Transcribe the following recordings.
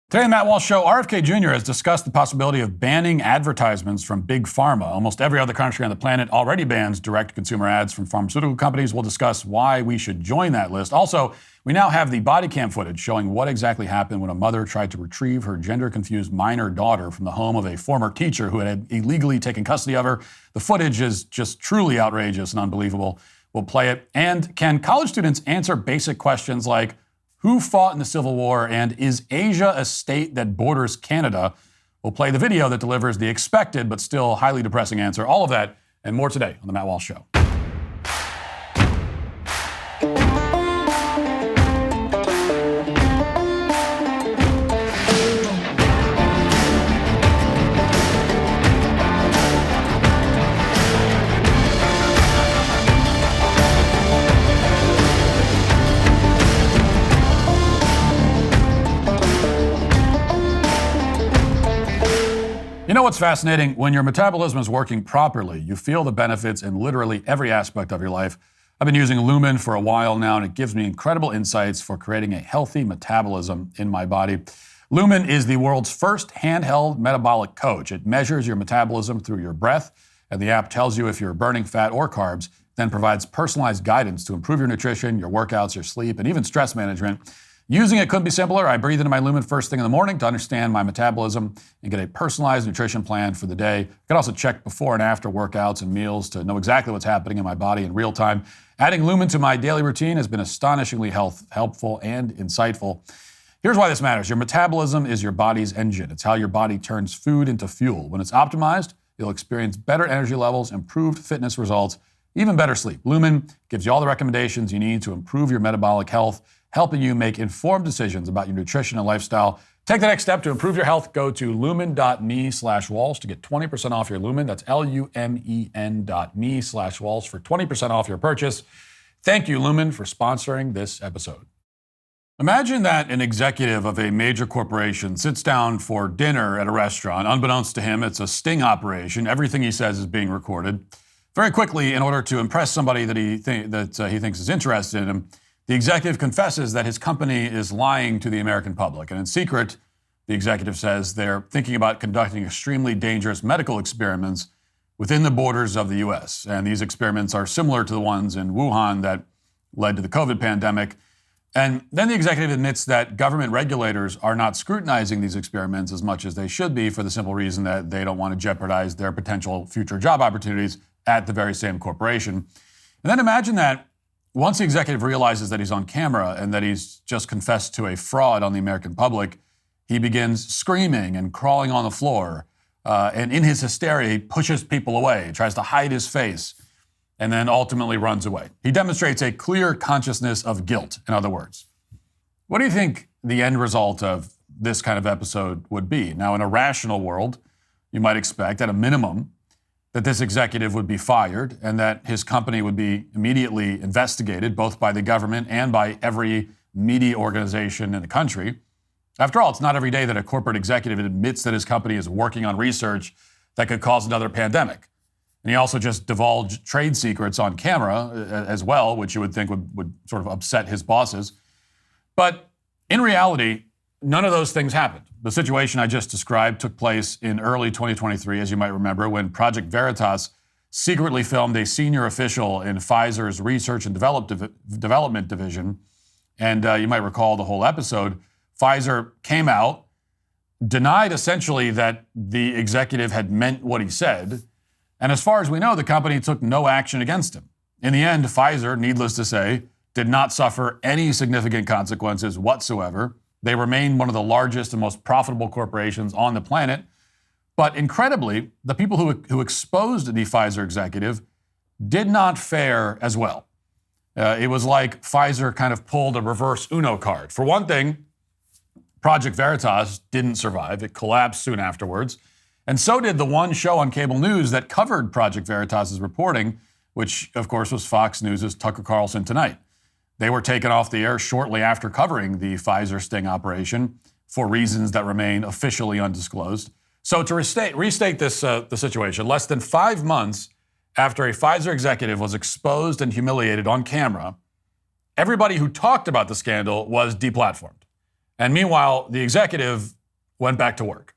Today on Matt Walsh Show, RFK Jr. has discussed the possibility of banning advertisements from Big Pharma. Almost every other country on the planet already bans direct consumer ads from pharmaceutical companies. We'll discuss why we should join that list. Also, we now have the body cam footage showing what exactly happened when a mother tried to retrieve her gender-confused minor daughter from the home of a former teacher who had illegally taken custody of her. The footage is just truly outrageous and unbelievable. We'll play it. And can college students answer basic questions like, who fought in the Civil War, and is Asia a state that borders Canada? We'll play the video that delivers the expected but still highly depressing answer. All of that and more today on The Matt Walsh Show. You know what's fascinating? When your metabolism is working properly, you feel the benefits in literally every aspect of your life. I've been using Lumen for a while now, and it gives me incredible insights for creating a healthy metabolism in my body. Lumen is the world's first handheld metabolic coach. It measures your metabolism through your breath, and the app tells you if you're burning fat or carbs, then provides personalized guidance to improve your nutrition, your workouts, your sleep, and even stress management. Using it couldn't be simpler. I breathe into my Lumen first thing in the morning to understand my metabolism and get a personalized nutrition plan for the day. I can also check before and after workouts and meals to know exactly what's happening in my body in real time. Adding Lumen to my daily routine has been astonishingly helpful and insightful. Here's why this matters. Your metabolism is your body's engine. It's how your body turns food into fuel. When it's optimized, you'll experience better energy levels, improved fitness results, even better sleep. Lumen gives you all the recommendations you need to improve your metabolic health, helping you make informed decisions about your nutrition and lifestyle. Take the next step to improve your health. Go to lumen.me/Walsh to get 20% off your Lumen. That's lumen.me/Walsh for 20% off your purchase. Thank you, Lumen, for sponsoring this episode. Imagine that an executive of a major corporation sits down for dinner at a restaurant. Unbeknownst to him, it's a sting operation. Everything he says is being recorded. Very quickly, in order to impress somebody that he thinks is interested in him, the executive confesses that his company is lying to the American public. And in secret, the executive says they're thinking about conducting extremely dangerous medical experiments within the borders of the U.S. And these experiments are similar to the ones in Wuhan that led to the COVID pandemic. And then the executive admits that government regulators are not scrutinizing these experiments as much as they should be for the simple reason that they don't want to jeopardize their potential future job opportunities at the very same corporation. And then imagine that once the executive realizes that he's on camera and that he's just confessed to a fraud on the American public, he begins screaming and crawling on the floor. And in his hysteria, he pushes people away, tries to hide his face, and then ultimately runs away. He demonstrates a clear consciousness of guilt, in other words. What do you think the end result of this kind of episode would be? Now, in a rational world, you might expect, at a minimum, that this executive would be fired and that his company would be immediately investigated, both by the government and by every media organization in the country. After all, it's not every day that a corporate executive admits that his company is working on research that could cause another pandemic. And he also just divulged trade secrets on camera as well, which you would think would sort of upset his bosses. But in reality, none of those things happened. The situation I just described took place in early 2023, as you might remember, when Project Veritas secretly filmed a senior official in Pfizer's research and development division. And you might recall the whole episode. Pfizer came out, denied essentially that the executive had meant what he said. And as far as we know, the company took no action against him. In the end, Pfizer, needless to say, did not suffer any significant consequences whatsoever. They remain one of the largest and most profitable corporations on the planet. But incredibly, the people who exposed the Pfizer executive did not fare as well. It was like Pfizer kind of pulled a reverse Uno card. For one thing, Project Veritas didn't survive. It collapsed soon afterwards. And so did the one show on cable news that covered Project Veritas' reporting, which, of course, was Fox News' Tucker Carlson Tonight. They were taken off the air shortly after covering the Pfizer sting operation for reasons that remain officially undisclosed. So to restate this the situation, less than 5 months after a Pfizer executive was exposed and humiliated on camera, everybody who talked about the scandal was deplatformed. And meanwhile, the executive went back to work.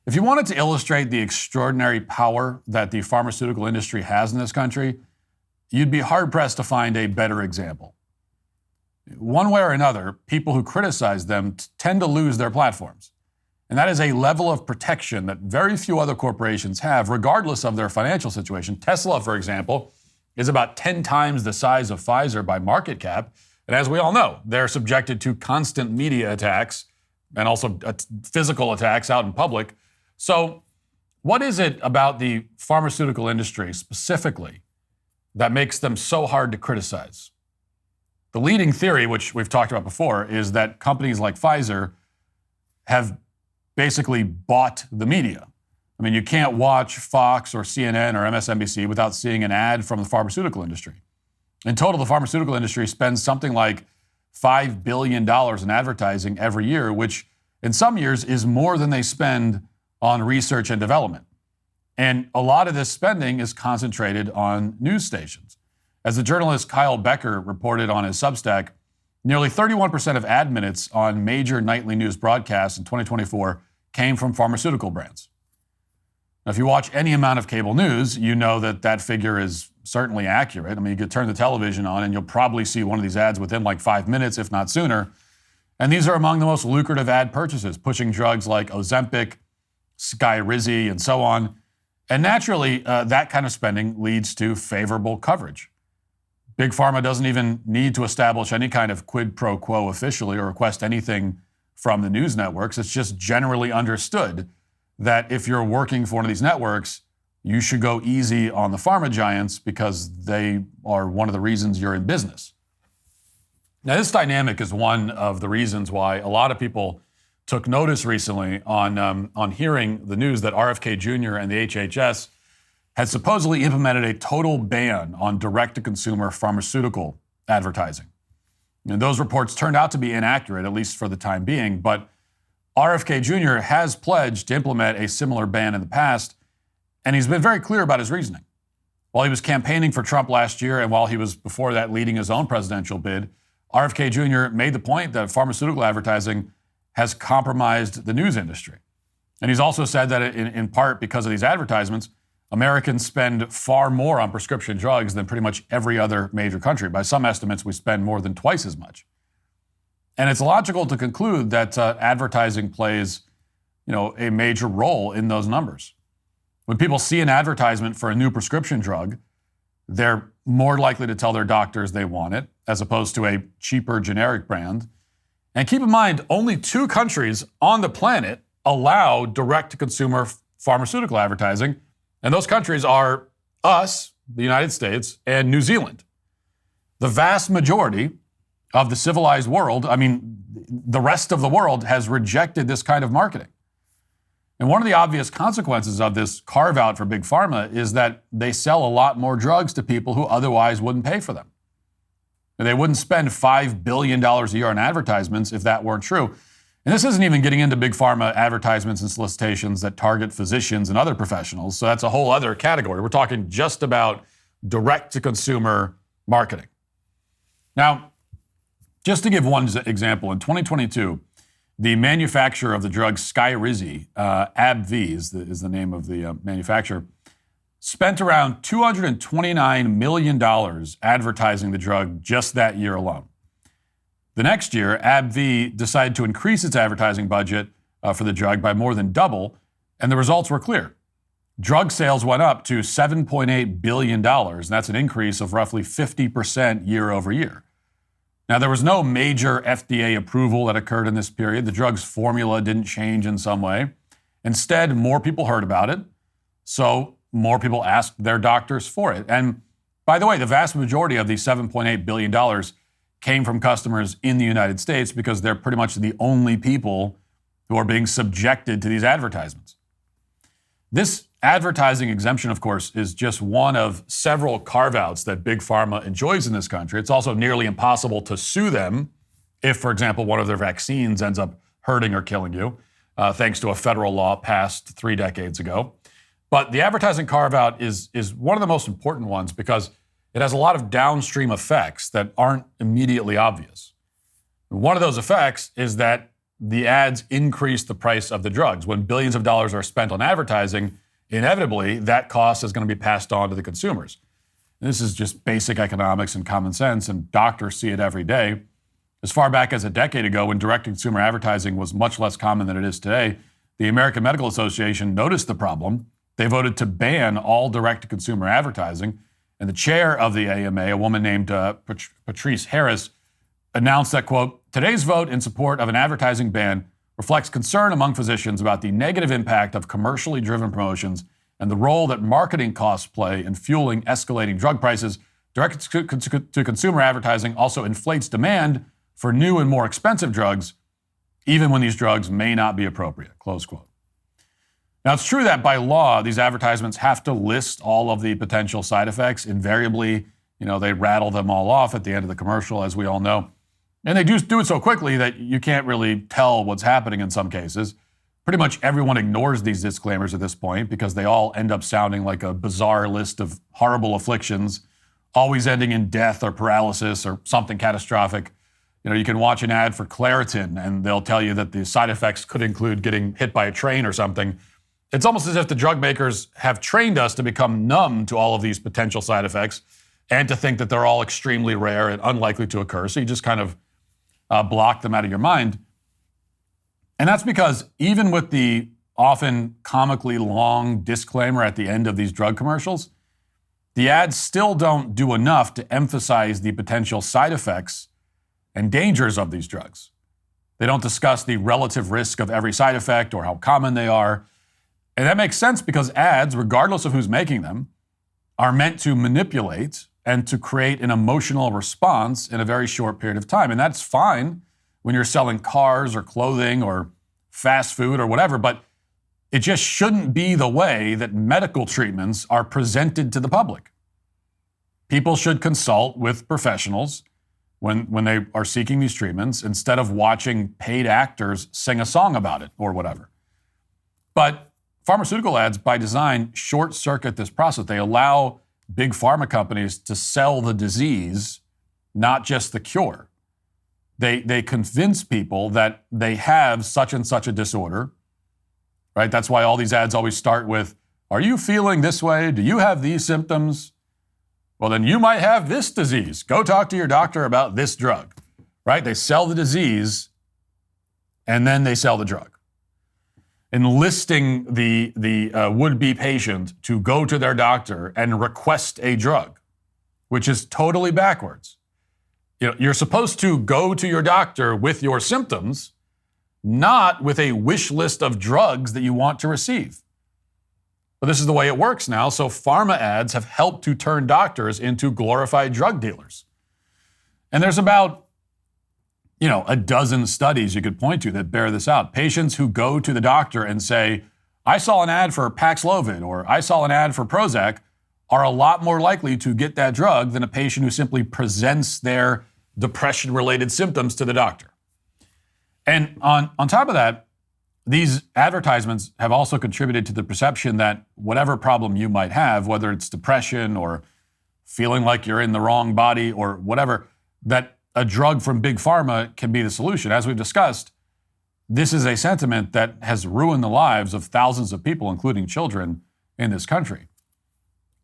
If you wanted to illustrate the extraordinary power that the pharmaceutical industry has in this country, you'd be hard-pressed to find a better example. One way or another, people who criticize them tend to lose their platforms. And that is a level of protection that very few other corporations have, regardless of their financial situation. Tesla, for example, is about 10 times the size of Pfizer by market cap. And as we all know, they're subjected to constant media attacks and also physical attacks out in public. So what is it about the pharmaceutical industry specifically that makes them so hard to criticize? The leading theory, which we've talked about before, is that companies like Pfizer have basically bought the media. I mean, you can't watch Fox or CNN or MSNBC without seeing an ad from the pharmaceutical industry. In total, the pharmaceutical industry spends something like $5 billion in advertising every year, which in some years is more than they spend on research and development. And a lot of this spending is concentrated on news stations. As the journalist Kyle Becker reported on his Substack, nearly 31% of ad minutes on major nightly news broadcasts in 2024 came from pharmaceutical brands. Now, if you watch any amount of cable news, you know that that figure is certainly accurate. I mean, you could turn the television on and you'll probably see one of these ads within like 5 minutes, if not sooner. And these are among the most lucrative ad purchases, pushing drugs like Ozempic, Skyrizi, and so on. And naturally, that kind of spending leads to favorable coverage. Big Pharma doesn't even need to establish any kind of quid pro quo officially or request anything from the news networks. It's just generally understood that if you're working for one of these networks, you should go easy on the pharma giants because they are one of the reasons you're in business. Now, this dynamic is one of the reasons why a lot of people took notice recently on hearing the news that RFK Jr. and the HHS had supposedly implemented a total ban on direct-to-consumer pharmaceutical advertising. And those reports turned out to be inaccurate, at least for the time being, but RFK Jr. has pledged to implement a similar ban in the past, and he's been very clear about his reasoning. While he was campaigning for Trump last year and while he was before that leading his own presidential bid, RFK Jr. made the point that pharmaceutical advertising has compromised the news industry. And he's also said that in part because of these advertisements, Americans spend far more on prescription drugs than pretty much every other major country. By some estimates, we spend more than twice as much. And it's logical to conclude that advertising plays, a major role in those numbers. When people see an advertisement for a new prescription drug, they're more likely to tell their doctors they want it, as opposed to a cheaper generic brand. And keep in mind, only 2 countries on the planet allow direct-to-consumer pharmaceutical advertising, and those countries are us, the United States, and New Zealand. The vast majority of the civilized world, the rest of the world has rejected this kind of marketing. And one of the obvious consequences of this carve-out for Big Pharma is that they sell a lot more drugs to people who otherwise wouldn't pay for them. They wouldn't spend $5 billion a year on advertisements if that weren't true. And this isn't even getting into Big Pharma advertisements and solicitations that target physicians and other professionals. So that's a whole other category. We're talking just about direct-to-consumer marketing. Now, just to give one example, in 2022, the manufacturer of the drug Skyrizi, AbbVie is the name of the manufacturer, spent around $229 million advertising the drug just that year alone. The next year, AbbVie decided to increase its advertising budget for the drug by more than double, and the results were clear. Drug sales went up to $7.8 billion, and that's an increase of roughly 50% year over year. Now, there was no major FDA approval that occurred in this period. The drug's formula didn't change in some way. Instead, more people heard about it, so more people asked their doctors for it. And by the way, the vast majority of these $7.8 billion came from customers in the United States because they're pretty much the only people who are being subjected to these advertisements. This advertising exemption, of course, is just one of several carve-outs that Big Pharma enjoys in this country. It's also nearly impossible to sue them if, for example, one of their vaccines ends up hurting or killing you, thanks to a federal law passed 3 decades ago. But the advertising carve-out is one of the most important ones because it has a lot of downstream effects that aren't immediately obvious. One of those effects is that the ads increase the price of the drugs. When billions of dollars are spent on advertising, inevitably that cost is going to be passed on to the consumers. And this is just basic economics and common sense, and doctors see it every day. As far back as a decade ago, when direct-to-consumer advertising was much less common than it is today, the American Medical Association noticed the problem. They voted to ban all direct-to-consumer advertising, and the chair of the AMA, a woman named Patrice Harris, announced that, quote, "Today's vote in support of an advertising ban reflects concern among physicians about the negative impact of commercially driven promotions and the role that marketing costs play in fueling escalating drug prices. Direct-to-consumer advertising also inflates demand for new and more expensive drugs, even when these drugs may not be appropriate," close quote. Now, it's true that by law, these advertisements have to list all of the potential side effects. Invariably, they rattle them all off at the end of the commercial, as we all know. And they do it so quickly that you can't really tell what's happening in some cases. Pretty much everyone ignores these disclaimers at this point because they all end up sounding like a bizarre list of horrible afflictions, always ending in death or paralysis or something catastrophic. You can watch an ad for Claritin and they'll tell you that the side effects could include getting hit by a train or something. It's almost as if the drug makers have trained us to become numb to all of these potential side effects and to think that they're all extremely rare and unlikely to occur. So you just kind of block them out of your mind. And that's because even with the often comically long disclaimer at the end of these drug commercials, the ads still don't do enough to emphasize the potential side effects and dangers of these drugs. They don't discuss the relative risk of every side effect or how common they are. And that makes sense because ads, regardless of who's making them, are meant to manipulate and to create an emotional response in a very short period of time. And that's fine when you're selling cars or clothing or fast food or whatever, but it just shouldn't be the way that medical treatments are presented to the public. People should consult with professionals when they are seeking these treatments instead of watching paid actors sing a song about it or whatever. But pharmaceutical ads, by design, short-circuit this process. They allow big pharma companies to sell the disease, not just the cure. They convince people that they have such and such a disorder, right? That's why all these ads always start with, "Are you feeling this way? Do you have these symptoms? Well, then you might have this disease. Go talk to your doctor about this drug," right? They sell the disease and then they sell the drug. Enlisting the would-be patient to go to their doctor and request a drug, which is totally backwards. You're supposed to go to your doctor with your symptoms, not with a wish list of drugs that you want to receive. But this is the way it works now, so pharma ads have helped to turn doctors into glorified drug dealers. And there's about a dozen studies you could point to that bear this out. Patients who go to the doctor and say, "I saw an ad for Paxlovid," or "I saw an ad for Prozac," are a lot more likely to get that drug than a patient who simply presents their depression-related symptoms to the doctor. And on top of that, these advertisements have also contributed to the perception that whatever problem you might have, whether it's depression or feeling like you're in the wrong body or whatever, that a drug from Big Pharma can be the solution. As we've discussed, this is a sentiment that has ruined the lives of thousands of people, including children, in this country.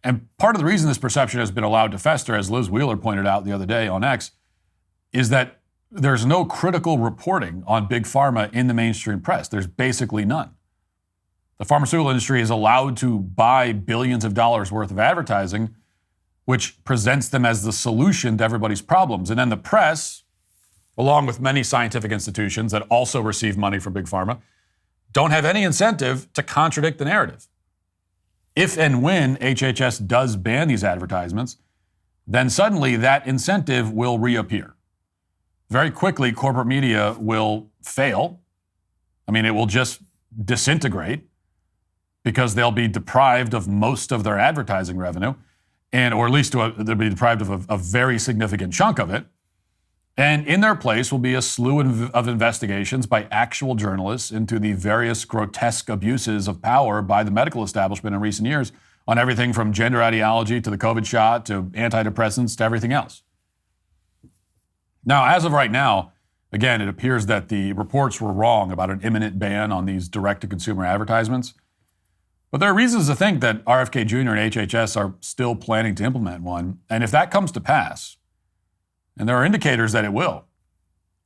And part of the reason this perception has been allowed to fester, as Liz Wheeler pointed out the other day on X, is that there's no critical reporting on Big Pharma in the mainstream press. There's basically none. The pharmaceutical industry is allowed to buy billions of dollars worth of advertising, which presents them as the solution to everybody's problems. And then the press, along with many scientific institutions that also receive money from Big Pharma, don't have any incentive to contradict the narrative. If and when HHS does ban these advertisements, then suddenly that incentive will reappear. Very quickly, corporate media will fail. It will just disintegrate because they'll be deprived of most of their advertising revenue, or at least they'll be deprived of a very significant chunk of it. And in their place will be a slew of investigations by actual journalists into the various grotesque abuses of power by the medical establishment in recent years on everything from gender ideology to the COVID shot to antidepressants to everything else. Now, as of right now, Again, it appears that the reports were wrong about an imminent ban on these direct-to-consumer advertisements. But there are reasons to think that RFK Jr. and HHS are still planning to implement one. And if that comes to pass, and there are indicators that it will,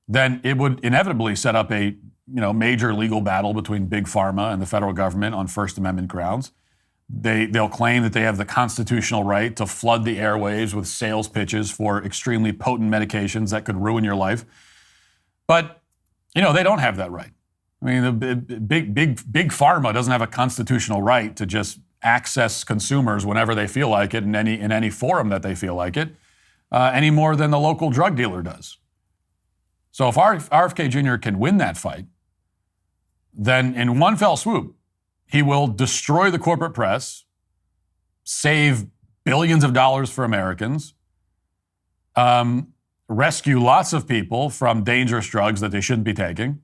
then it would inevitably set up a major legal battle between Big Pharma and the federal government on First Amendment grounds. They'll claim that they have the constitutional right to flood the airwaves with sales pitches for extremely potent medications that could ruin your life. But, they don't have that right. I mean, the big Pharma doesn't have a constitutional right to just access consumers whenever they feel like it in any forum that they feel like it, any more than the local drug dealer does. So if RFK Jr. can win that fight, then in one fell swoop, he will destroy the corporate press, save billions of dollars for Americans, rescue lots of people from dangerous drugs that they shouldn't be taking,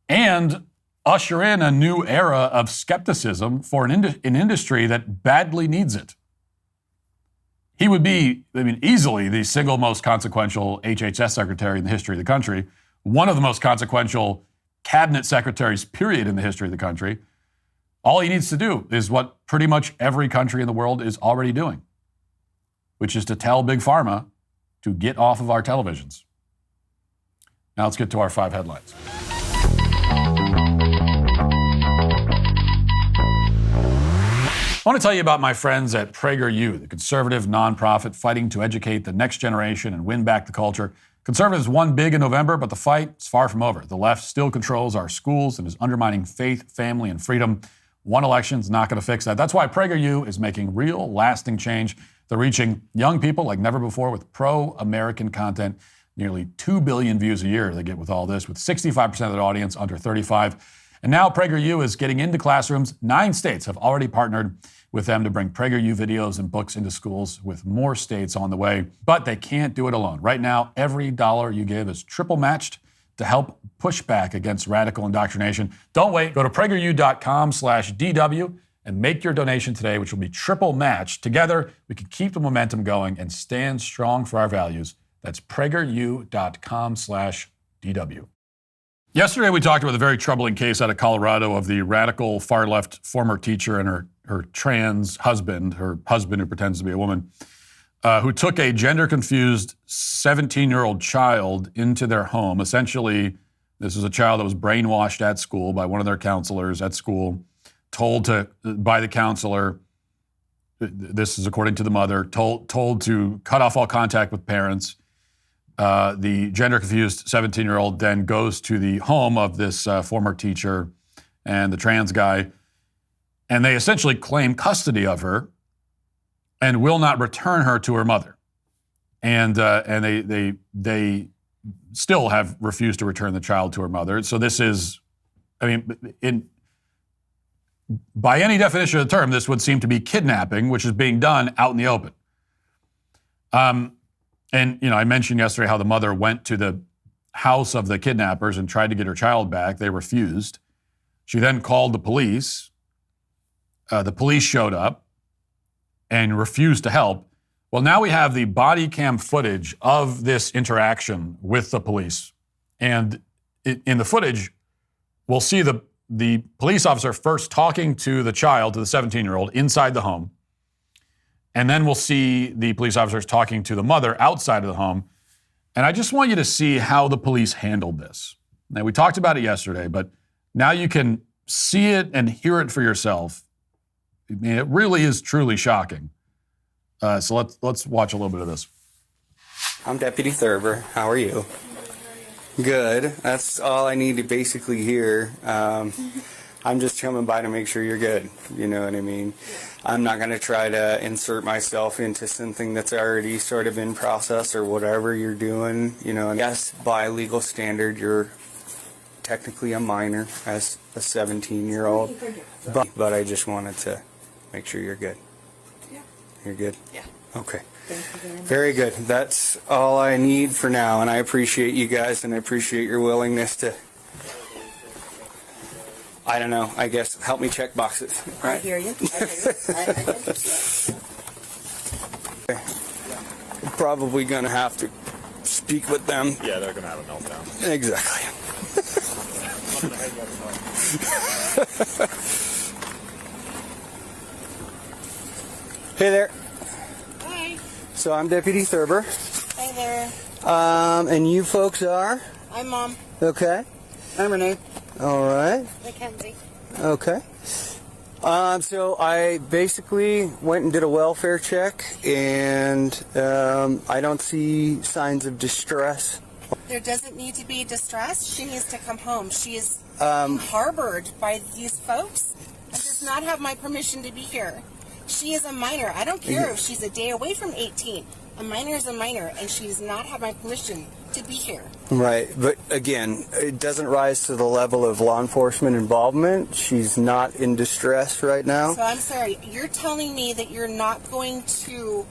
and usher in a new era of skepticism for an industry that badly needs it. He would be, easily the single most consequential HHS secretary in the history of the country, one of the most consequential cabinet secretaries, period, in the history of the country. All he needs to do is what pretty much every country in the world is already doing, which is to tell Big Pharma to get off of our televisions. Now let's get to our 5 headlines. I want to tell you about my friends at PragerU, the conservative nonprofit fighting to educate the next generation and win back the culture. Conservatives won big in November, but the fight is far from over. The left still controls our schools and is undermining faith, family, and freedom. One election is not going to fix that. That's why PragerU is making real, lasting change. They're reaching young people like never before with pro-American content. Nearly 2 billion views a year they get with all this, with 65% of their audience under 35. And now PragerU is getting into classrooms. 9 states have already partnered with them to bring PragerU videos and books into schools, with more states on the way. But they can't do it alone. Right now, every dollar you give is triple matched to help push back against radical indoctrination. Don't wait. Go to PragerU.com/DW and make your donation today, which will be triple matched. Together, we can keep the momentum going and stand strong for our values. That's PragerU.com/DW. Yesterday, we talked about a very troubling case out of Colorado of the radical far-left former teacher and her trans husband, her husband who pretends to be a woman, who took a gender-confused 17-year-old child into their home. Essentially, this was a child that was brainwashed at school by one of their counselors at school, told by the counselor, this is according to the mother, told to cut off all contact with parents. The gender-confused 17-year-old then goes to the home of this former teacher and the trans guy, and they essentially claim custody of her and will not return her to her mother. And they still have refused to return the child to her mother. So this is, by any definition of the term, this would seem to be kidnapping, which is being done out in the open. And I mentioned yesterday how the mother went to the house of the kidnappers and tried to get her child back. They refused. She then called the police. The police showed up and refused to help. Well, now we have the body cam footage of this interaction with the police. And in the footage, we'll see the police officer first talking to the child, to the 17-year-old, inside the home. And then we'll see the police officers talking to the mother outside of the home. And I just want you to see how the police handled this. Now, we talked about it yesterday, but now you can see it and hear it for yourself. It really is truly shocking. So let's watch a little bit of this. I'm Deputy Thurber. How are you? Good. That's all I need to basically hear. I'm just coming by to make sure you're good. You know what I mean? I'm not going to try to insert myself into something that's already sort of in process or whatever you're doing. Yes, by legal standard, you're technically a minor as a 17-year-old. But I just wanted to make sure you're good. Yeah. You're good? Yeah. Okay. Thank you very much. Very good. That's all I need for now, and I appreciate you guys, and I appreciate your willingness to, I don't know, I guess, help me check boxes. Right? I hear you. Probably going to have to speak with them. Yeah, they're going to have a meltdown. Exactly. Hey there. Hi. So I'm Deputy Thurber. Hi there. And you folks are? I'm Mom. Okay. I'm Renee. All right. Mackenzie. Okay. So I basically went and did a welfare check, and I don't see signs of distress. There doesn't need to be distress. She needs to come home. She is harbored by these folks and does not have my permission to be here. She is a minor. I don't care if she's a day away from 18. A minor is a minor, and she does not have my permission to be here. Right, but again, it doesn't rise to the level of law enforcement involvement. She's not in distress right now. So I'm sorry. You're telling me that you're not going to...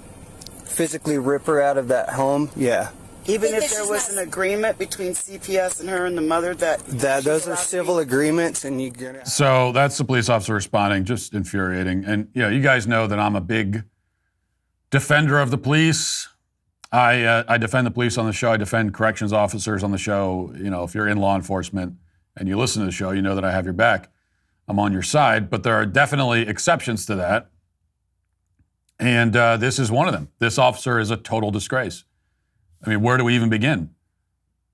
Physically rip her out of that home? Yeah. Even if Because there she's was not- an agreement between CPS and her and the mother that Those are civil agreements, and you're gonna... So that's the police officer responding, just infuriating. And, you guys know that I'm a big defender of the police. I defend the police on the show. I defend corrections officers on the show. If you're in law enforcement and you listen to the show, you know that I have your back. I'm on your side. But there are definitely exceptions to that. And this is one of them. This officer is a total disgrace. I mean, where do we even begin?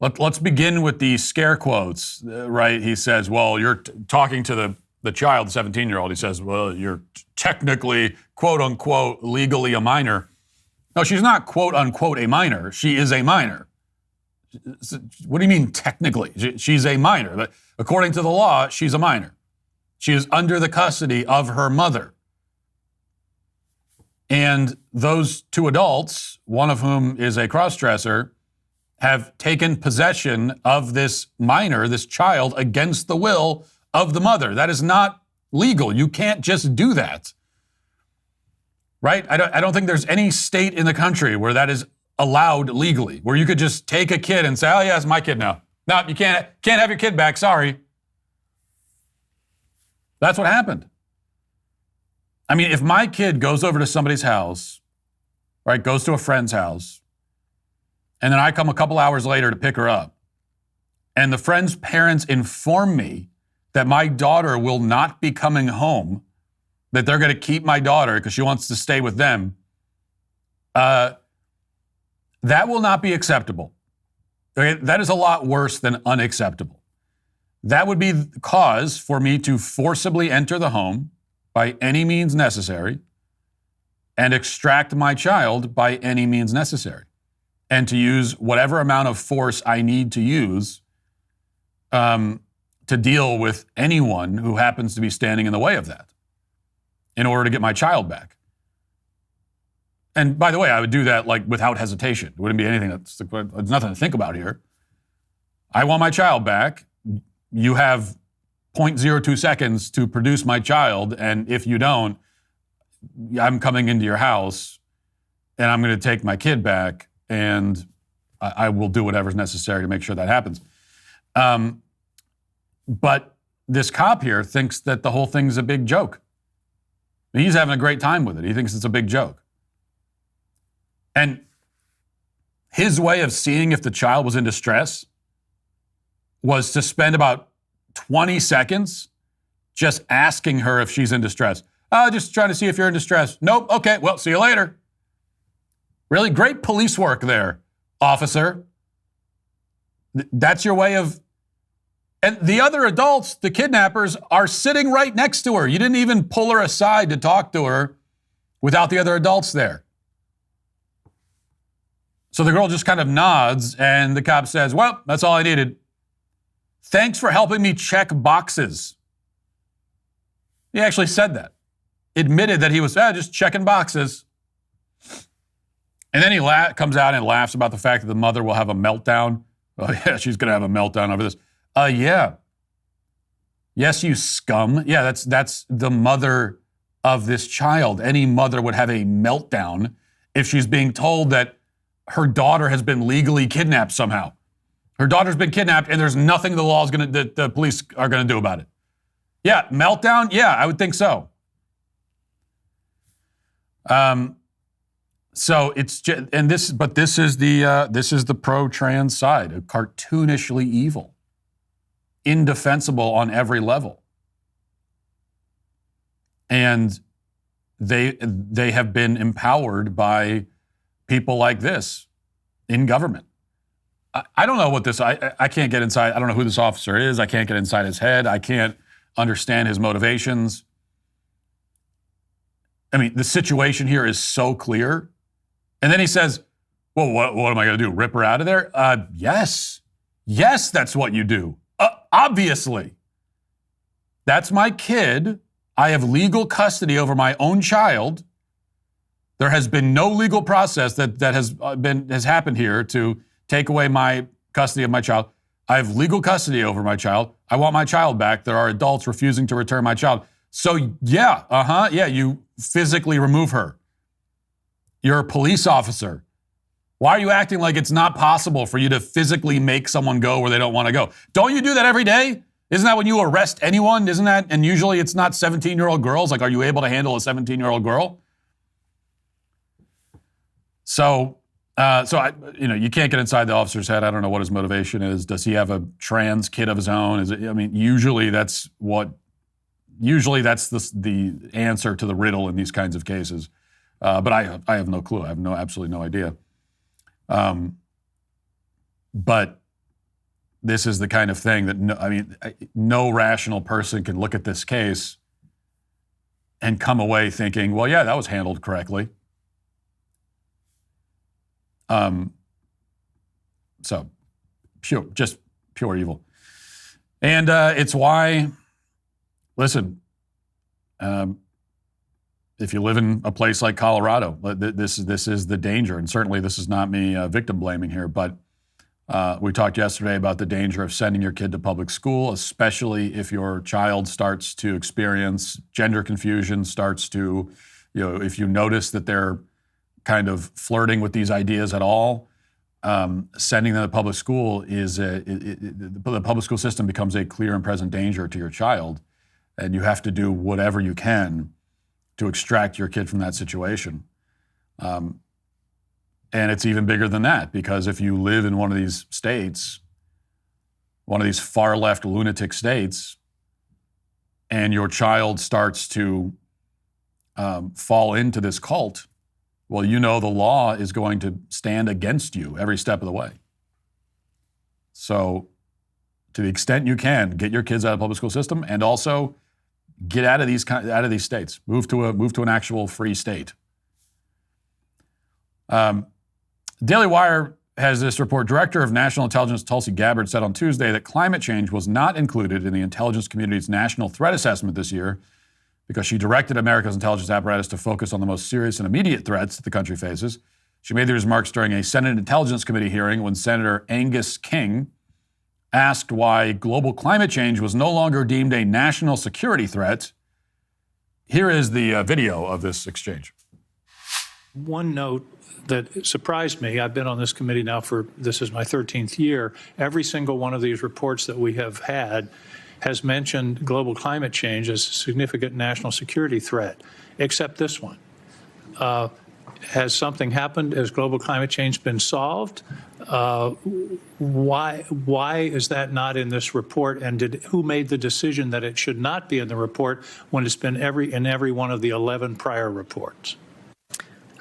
Let's begin with the scare quotes, right? He says, well, you're talking to the child, the 17-year-old. He says, well, you're technically, quote unquote, legally a minor. No, she's not, quote unquote, a minor. She is a minor. What do you mean technically? She's a minor. But according to the law, she's a minor. She is under the custody of her mother. And those two adults, one of whom is a cross-dresser, have taken possession of this minor, this child, against the will of the mother. That is not legal. You can't just do that. Right? I don't think there's any state in the country where that is allowed legally, where you could just take a kid and say, oh, yeah, it's my kid now. No, you can't have your kid back. Sorry. That's what happened. I mean, if my kid goes over to somebody's house, right, goes to a friend's house, and then I come a couple hours later to pick her up, and the friend's parents inform me that my daughter will not be coming home, that they're going to keep my daughter because she wants to stay with them, that will not be acceptable. Okay? That is a lot worse than unacceptable. That would be cause for me to forcibly enter the home by any means necessary and extract my child by any means necessary, and to use whatever amount of force I need to use to deal with anyone who happens to be standing in the way of that in order to get my child back. And by the way, I would do that like without hesitation. It wouldn't be anything there's nothing to think about here. I want my child back. You have 0.02 seconds to produce my child, and if you don't, I'm coming into your house and I'm going to take my kid back, and I will do whatever's necessary to make sure that happens. But this cop here thinks that the whole thing's a big joke. He's having a great time with it. He thinks it's a big joke. And his way of seeing if the child was in distress was to spend about 20 seconds just asking her if she's in distress. Oh, just trying to see if you're in distress. Nope. Okay. Well, see you later. Really great police work there, officer. That's your way of... And the other adults, the kidnappers, are sitting right next to her. You didn't even pull her aside to talk to her without the other adults there. So the girl just kind of nods, and the cop says, well, that's all I needed. Thanks for helping me check boxes. He actually said that. Admitted that he was just checking boxes. And then he comes out and laughs about the fact that the mother will have a meltdown. Oh, yeah, she's going to have a meltdown over this. Yeah. Yes, you scum. Yeah, that's the mother of this child. Any mother would have a meltdown if she's being told that her daughter has been legally kidnapped somehow. Her daughter's been kidnapped, and there's nothing the police are going to do about it. Yeah, meltdown? Yeah, I would think so. So it's just, and this is the pro-trans side, cartoonishly evil, indefensible on every level, and they have been empowered by people like this in government. I don't know what this. I can't get inside. I don't know who this officer is. I can't get inside his head. I can't understand his motivations. I mean, the situation here is so clear. And then he says, well, what am I going to do? Rip her out of there? Yes. Yes, that's what you do. Obviously. That's my kid. I have legal custody over my own child. There has been no legal process that has happened here to take away my custody of my child. I have legal custody over my child. I want my child back. There are adults refusing to return my child. So yeah, you physically remove her. You're a police officer. Why are you acting like it's not possible for you to physically make someone go where they don't want to go? Don't you do that every day? Isn't that when you arrest anyone? Isn't that? And usually it's not 17-year-old girls. Like, are you able to handle a 17-year-old girl? So you can't get inside the officer's head. I don't know what his motivation is. Does he have a trans kid of his own? Usually that's the answer to the riddle in these kinds of cases. But I have no clue. I have absolutely no idea. But this is the kind of thing that no rational person can look at this case and come away thinking, well, yeah, that was handled correctly. So just pure evil. And it's why, listen, if you live in a place like Colorado, this is the danger. And certainly this is not me victim blaming here, but we talked yesterday about the danger of sending your kid to public school, especially if your child starts to experience gender confusion, if you notice that they're kind of flirting with these ideas at all, sending them to public school the public school system becomes a clear and present danger to your child, and you have to do whatever you can to extract your kid from that situation. And it's even bigger than that, because if you live in one of these states, one of these far left lunatic states, and your child starts to fall into this cult, well, the law is going to stand against you every step of the way. So to the extent you can, get your kids out of the public school system, and also get out of these states. Move to an actual free state. DailyWire has this report. Director of National Intelligence Tulsi Gabbard said on Tuesday that climate change was not included in the intelligence community's national threat assessment this year because she directed America's intelligence apparatus to focus on the most serious and immediate threats that the country faces. She made these remarks during a Senate Intelligence Committee hearing when Senator Angus King asked why global climate change was no longer deemed a national security threat. Here is the video of this exchange. One note that surprised me, I've been on this committee now this is my 13th year. Every single one of these reports that we have had has mentioned global climate change as a significant national security threat, except this one. Has something happened? Has global climate change been solved? Why is that not in this report? And who made the decision that it should not be in the report when it's been in every one of the 11 prior reports?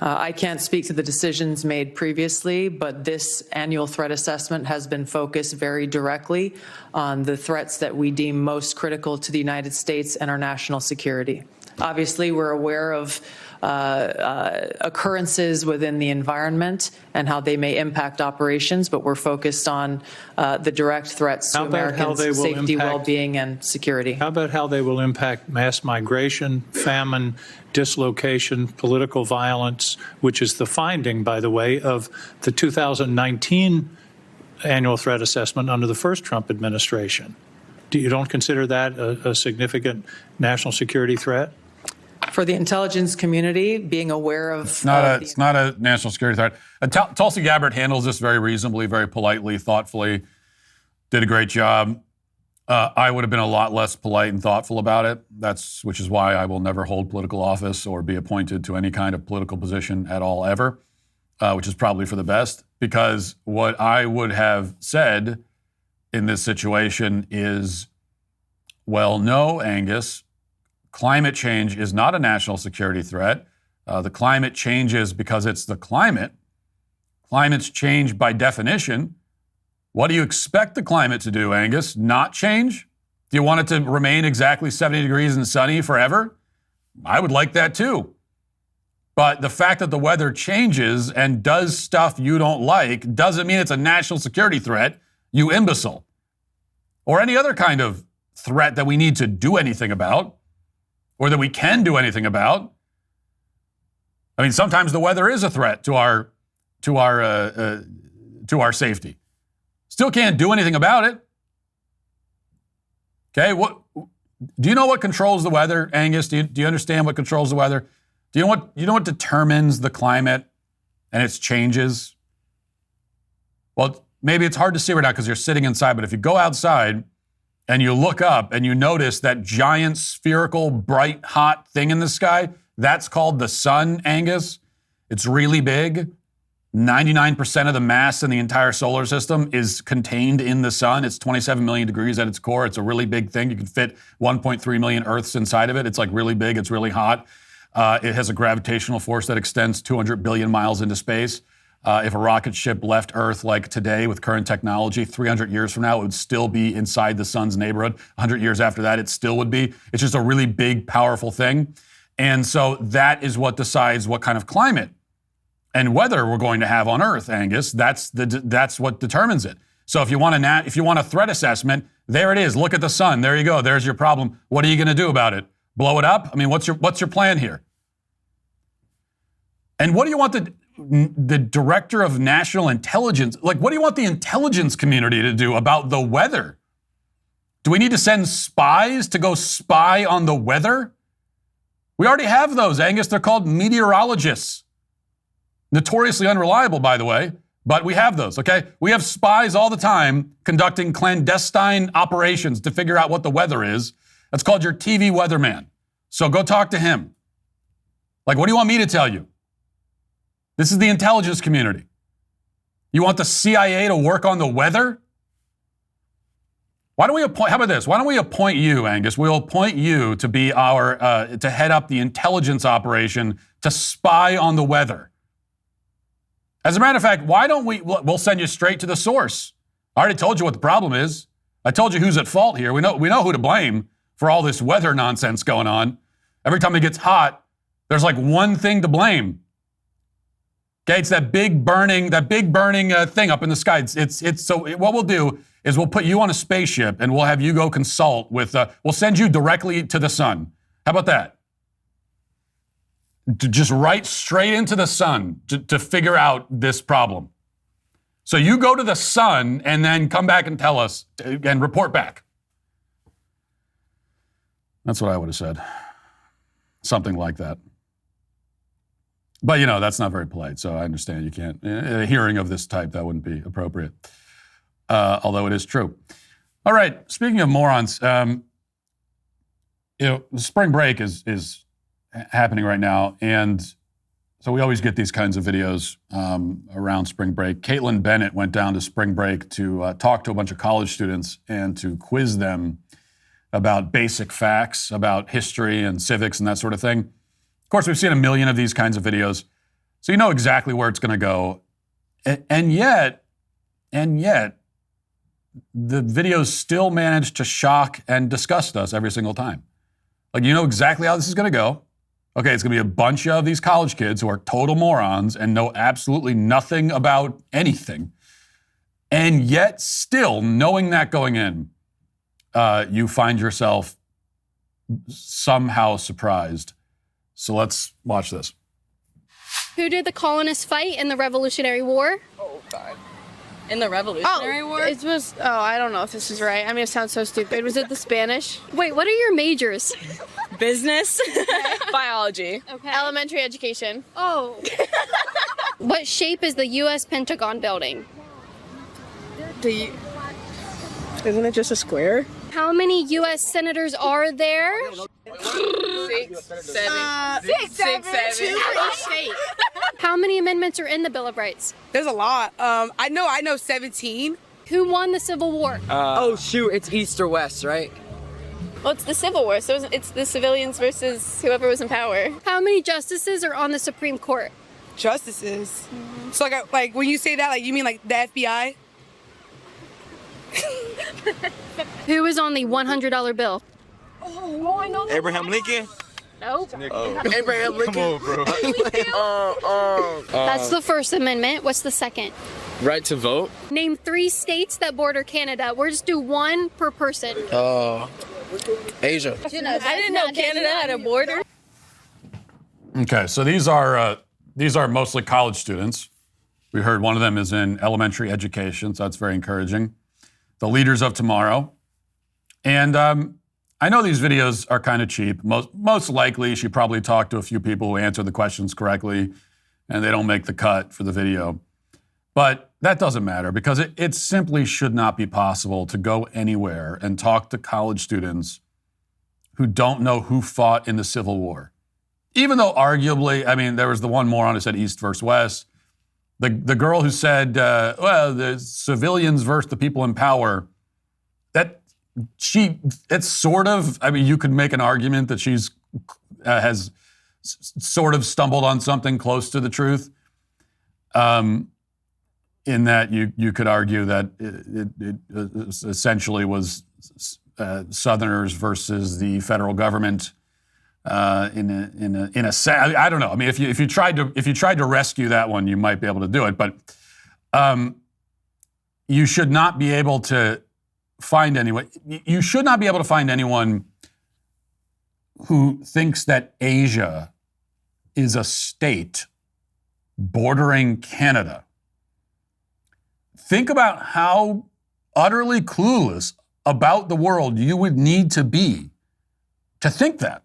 I can't speak to the decisions made previously, but this annual threat assessment has been focused very directly on the threats that we deem most critical to the United States and our national security. Obviously, we're aware of occurrences within the environment and how they may impact operations, but we're focused on the direct threats to Americans' safety, well-being, and security. How about how they will impact mass migration, famine, dislocation, political violence, which is the finding, by the way, of the 2019 annual threat assessment under the first Trump administration? You don't consider that a significant national security threat? For the intelligence community, being aware of... It's not a national security threat. Tulsi Gabbard handles this very reasonably, very politely, thoughtfully, did a great job. I would have been a lot less polite and thoughtful about it. Which is why I will never hold political office or be appointed to any kind of political position at all ever, which is probably for the best, because what I would have said in this situation is, well, no, Angus, climate change is not a national security threat. The climate changes because it's the climate. Climate's change by definition. What do you expect the climate to do, Angus? Not change? Do you want it to remain exactly 70 degrees and sunny forever? I would like that too. But the fact that the weather changes and does stuff you don't like doesn't mean it's a national security threat, you imbecile. Or any other kind of threat that we need to do anything about, or that we can do anything about. I mean, sometimes the weather is a threat to our safety. Still can't do anything about it. Okay, do you know what controls the weather, Angus? Do you understand what controls the weather? Do you know what determines the climate and its changes? Well, maybe it's hard to see right now because you're sitting inside, but if you go outside and you look up and you notice that giant spherical, bright, hot thing in the sky, that's called the sun, Angus. It's really big. 99% of the mass in the entire solar system is contained in the sun. It's 27 million degrees at its core. It's a really big thing. You can fit 1.3 million Earths inside of it. It's like really big. It's really hot. It has a gravitational force that extends 200 billion miles into space. If a rocket ship left Earth like today with current technology, 300 years from now, it would still be inside the sun's neighborhood. 100 years after that, it still would be. It's just a really big, powerful thing. And so that is what decides what kind of climate and weather we're going to have on Earth, Angus. That's what determines it. So if you want a threat assessment, there it is. Look at the sun. There you go. There's your problem. What are you going to do about it? Blow it up? I mean, what's your plan here? And what do you want the director of national intelligence, what do you want the intelligence community to do about the weather? Do we need to send spies to go spy on the weather? We already have those, Angus. They're called meteorologists. Notoriously unreliable, by the way, but we have those, okay? We have spies all the time conducting clandestine operations to figure out what the weather is. That's called your TV weatherman. So go talk to him. What do you want me to tell you? This is the intelligence community. You want the CIA to work on the weather? How about this? Why don't we appoint you, Angus? We'll appoint you to be to head up the intelligence operation to spy on the weather. As a matter of fact, why don't we'll send you straight to the source. I already told you what the problem is. I told you who's at fault here. We know who to blame for all this weather nonsense going on. Every time it gets hot, there's one thing to blame. Okay, it's that big burning thing up in the sky. So what we'll do is we'll put you on a spaceship and we'll have you go consult with, we'll send you directly to the sun. How about that? To just right straight into the sun to figure out this problem. So you go to the sun and then come back and tell us and report back. That's what I would have said. Something like that. But, that's not very polite, so I understand you can't. In a hearing of this type, that wouldn't be appropriate, although it is true. All right, speaking of morons, spring break is happening right now, and so we always get these kinds of videos around spring break. Caitlin Bennett went down to spring break to talk to a bunch of college students and to quiz them about basic facts, about history and civics and that sort of thing. Of course, we've seen a million of these kinds of videos, so you know exactly where it's going to go. And yet, the videos still manage to shock and disgust us every single time. You know exactly how this is going to go. Okay, it's going to be a bunch of these college kids who are total morons and know absolutely nothing about anything. And yet, still, knowing that going in, you find yourself somehow surprised. So let's watch this. Who did the colonists fight in the Revolutionary War? Oh, God. In the Revolutionary War? It was, I don't know if this is right. I mean, it sounds so stupid. Was it the Spanish? Wait, what are your majors? Business. Biology. Okay. Elementary education. Oh. What shape is the U.S. Pentagon building? Isn't it just a square? How many U.S. senators are there? 6, 7. 6, 7. 2 for each state. How many amendments are in the Bill of Rights? There's a lot. I know 17. Who won the Civil War? Oh, shoot, it's East or West, right? Well, it's the Civil War, so it's the civilians versus whoever was in power. How many justices are on the Supreme Court? Justices. So like when you say that, like you mean like the FBI? Who is on the $100 bill? Oh, I know. Abraham Lincoln? Nope. Abraham Lincoln. Come on, bro. That's the First Amendment. What's the second? Right to vote? Name 3 states that border Canada. We'll just do 1 per person. Asia. I didn't know Canada had a border. Okay, so these are mostly college students. We heard one of them is in elementary education, so that's very encouraging. The leaders of tomorrow. And I know these videos are kind of cheap. Most likely, she probably talked to a few people who answered the questions correctly, and they don't make the cut for the video. But that doesn't matter because it simply should not be possible to go anywhere and talk to college students who don't know who fought in the Civil War. Even though arguably, I mean, there was the one moron who said East versus West. The girl who said, well, the civilians versus the people in power. It's sort of, I mean, you could make an argument that she's has sort of stumbled on something close to the truth. In that you could argue that it essentially was Southerners versus the federal government in a sense. I don't know. I mean, if you tried to rescue that one, you might be able to do it. But you should not be able to find anyone. You should not be able to find anyone who thinks that Asia is a state bordering Canada. Think about how utterly clueless about the world you would need to be to think that.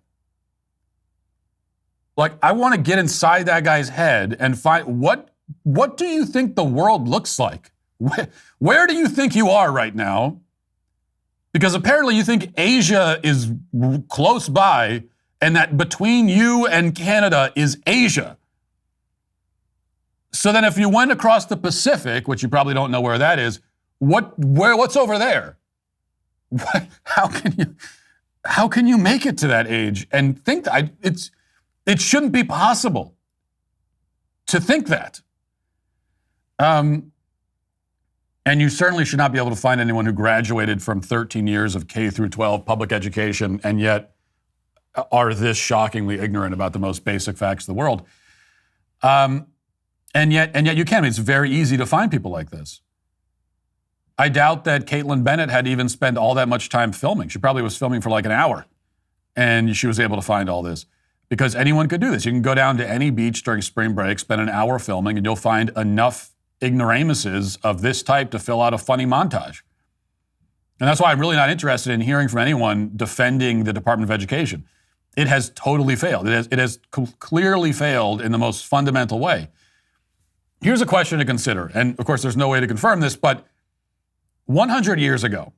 Like, I want to get inside that guy's head and find what do you think the world looks like? Where do you think you are right now? Because apparently you think Asia is close by and that between you and Canada is Asia. So then if you went across the Pacific, which you probably don't know where that is, what's over there? How can you make it to that age and think that it shouldn't be possible to think that. And you certainly should not be able to find anyone who graduated from 13 years of K through 12 public education and yet are this shockingly ignorant about the most basic facts of the world. And yet you can. I mean, it's very easy to find people like this. I doubt that Caitlin Bennett had even spent all that much time filming. She probably was filming for like an hour, and she was able to find all this. Because anyone could do this. You can go down to any beach during spring break, spend an hour filming, and you'll find enough ignoramuses of this type to fill out a funny montage. And that's why I'm really not interested in hearing from anyone defending the Department of Education. It has totally failed. It has clearly failed in the most fundamental way. Here's a question to consider, and of course there's no way to confirm this, but 100 years ago,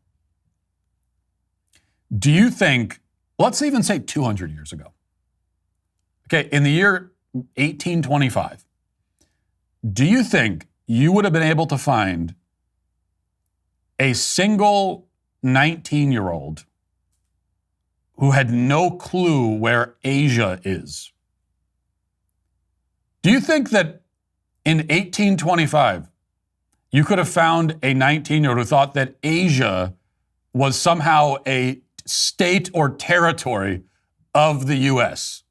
do you think, let's even say 200 years ago, okay, in the year 1825, do you think you would have been able to find a single 19-year-old who had no clue where Asia is? Do you think that in 1825, you could have found a 19-year-old who thought that Asia was somehow a state or territory of the U.S.?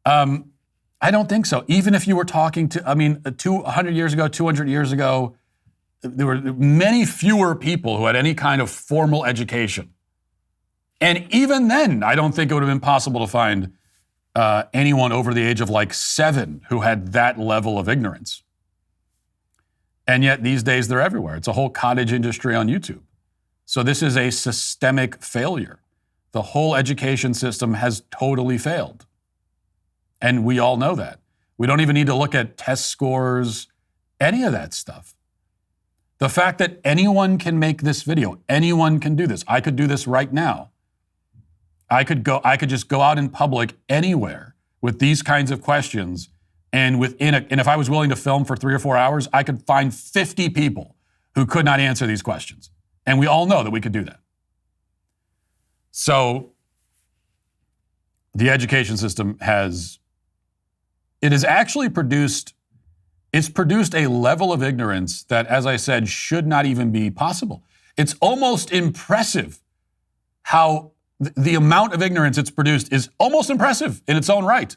I don't think so. Even if you were talking to, 100 years ago, 200 years ago, there were many fewer people who had any kind of formal education. And even then, I don't think it would have been possible to find anyone over the age of like 7 who had that level of ignorance. And yet these days they're everywhere. It's a whole cottage industry on YouTube. So this is a systemic failure. The whole education system has totally failed. And we all know that. We don't even need to look at test scores, any of that stuff. The fact that anyone can make this video, anyone can do this. I could do this right now. I could just go out in public anywhere with these kinds of questions, and if I was willing to film for 3 or 4 hours, I could find 50 people who could not answer these questions. And we all know that we could do that. So the education system has actually produced a level of ignorance that, as I said, should not even be possible. It's almost impressive how the amount of ignorance it's produced is almost impressive in its own right.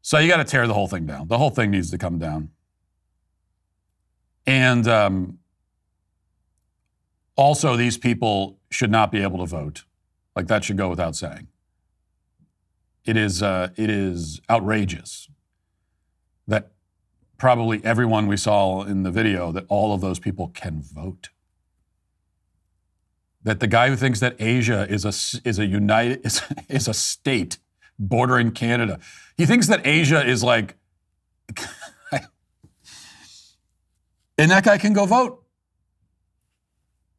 So you got to tear the whole thing down. The whole thing needs to come down. And also, these people should not be able to vote. Like, that should go without saying. It is outrageous that probably everyone we saw in the video, that all of those people can vote. That the guy who thinks that Asia is a state bordering Canada, he thinks that Asia is like, and that guy can go vote.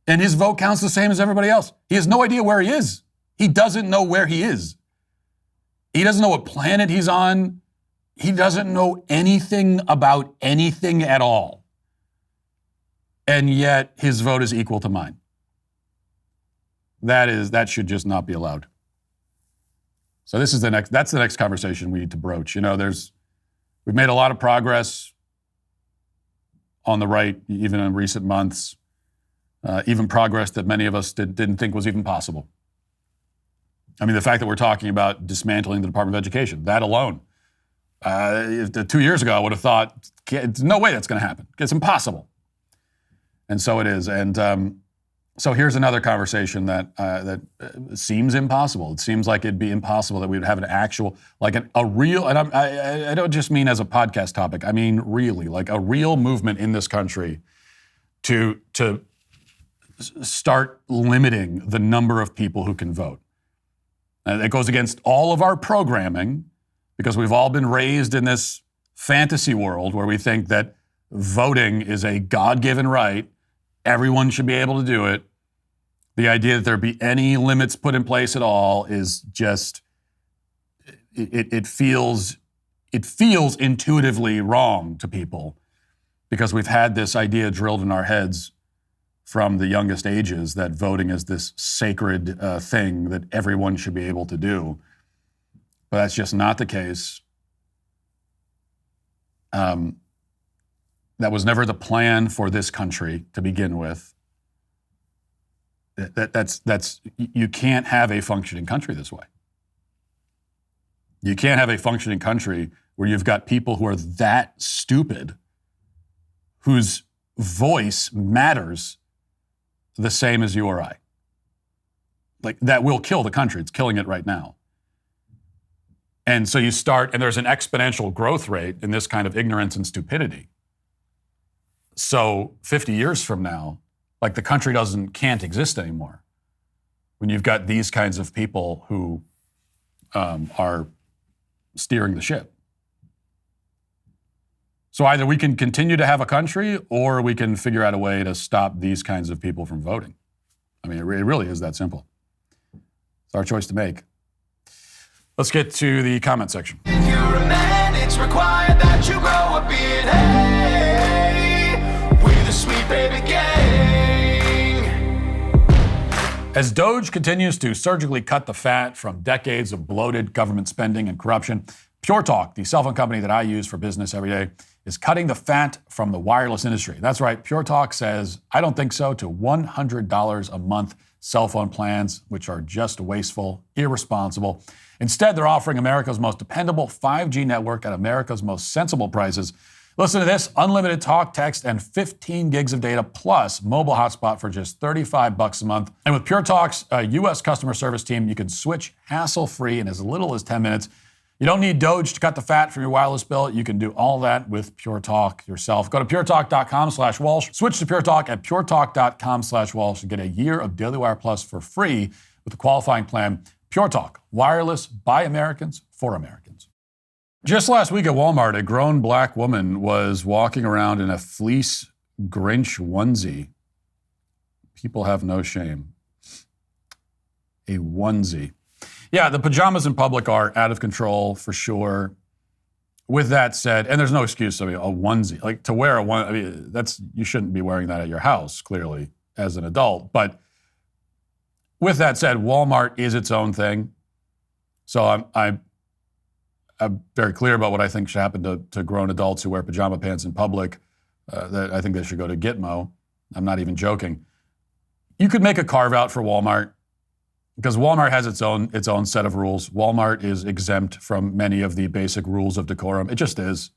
And his vote counts the same as everybody else. He has no idea where he is. He doesn't know where he is. He doesn't know what planet he's on. He doesn't know anything about anything at all. And yet his vote is equal to mine. That should just not be allowed. So that's the next conversation we need to broach. We've made a lot of progress on the right, even in recent months, even progress that many of us didn't think was even possible. I mean, the fact that we're talking about dismantling the Department of Education, that alone, 2 years ago, I would have thought, there's no way that's going to happen. It's impossible. And so it is. And so here's another conversation that seems impossible. It seems like it'd be impossible that we would have an actual, like a real, and I don't just mean as a podcast topic, I mean really, like a real movement in this country to start limiting the number of people who can vote. It goes against all of our programming, because we've all been raised in this fantasy world where we think that voting is a God-given right. Everyone should be able to do it. The idea that there be any limits put in place at all is just, it feels intuitively wrong to people, because we've had this idea drilled in our heads from the youngest ages that voting is this sacred thing that everyone should be able to do. But that's just not the case. That was never the plan for this country to begin with. You can't have a functioning country this way. You can't have a functioning country where you've got people who are that stupid, whose voice matters the same as you or I. Like, that will kill the country. It's killing it right now. And so you start, and there's an exponential growth rate in this kind of ignorance and stupidity. So 50 years from now, like, the country can't exist anymore when you've got these kinds of people who are steering the ship. So either we can continue to have a country, or we can figure out a way to stop these kinds of people from voting. I mean, it really is that simple. It's our choice to make. Let's get to the comment section. If you're a man, it's required that you grow a beard. Hey, we're the sweet baby gang. As Doge continues to surgically cut the fat from decades of bloated government spending and corruption, PureTalk, the cell phone company that I use for business every day, is cutting the fat from the wireless industry. That's right, PureTalk says, I don't think so, to $100 a month cell phone plans, which are just wasteful, irresponsible. Instead, they're offering America's most dependable 5G network at America's most sensible prices. Listen to this: unlimited talk, text, and 15 gigs of data plus mobile hotspot for just $35 a month. And with PureTalk's U.S. customer service team, you can switch hassle-free in as little as 10 minutes. You don't need Doge to cut the fat from your wireless bill. You can do all that with PureTalk yourself. Go to puretalk.com/Walsh. Switch to PureTalk at puretalk.com/Walsh and get a year of DailyWire Plus for free with a qualifying plan. PureTalk, wireless by Americans for Americans. Just last week at Walmart, a grown black woman was walking around in a fleece Grinch onesie. People have no shame. A onesie. Yeah, the pajamas in public are out of control for sure. With that said, and there's no excuse, I mean, a onesie. Like, to wear a one, I mean, you shouldn't be wearing that at your house, clearly, as an adult. But with that said, Walmart is its own thing. So I'm very clear about what I think should happen to grown adults who wear pajama pants in public. That I think they should go to Gitmo. I'm not even joking. You could make a carve out for Walmart because Walmart has its own set of rules. Walmart is exempt from many of the basic rules of decorum. It just is.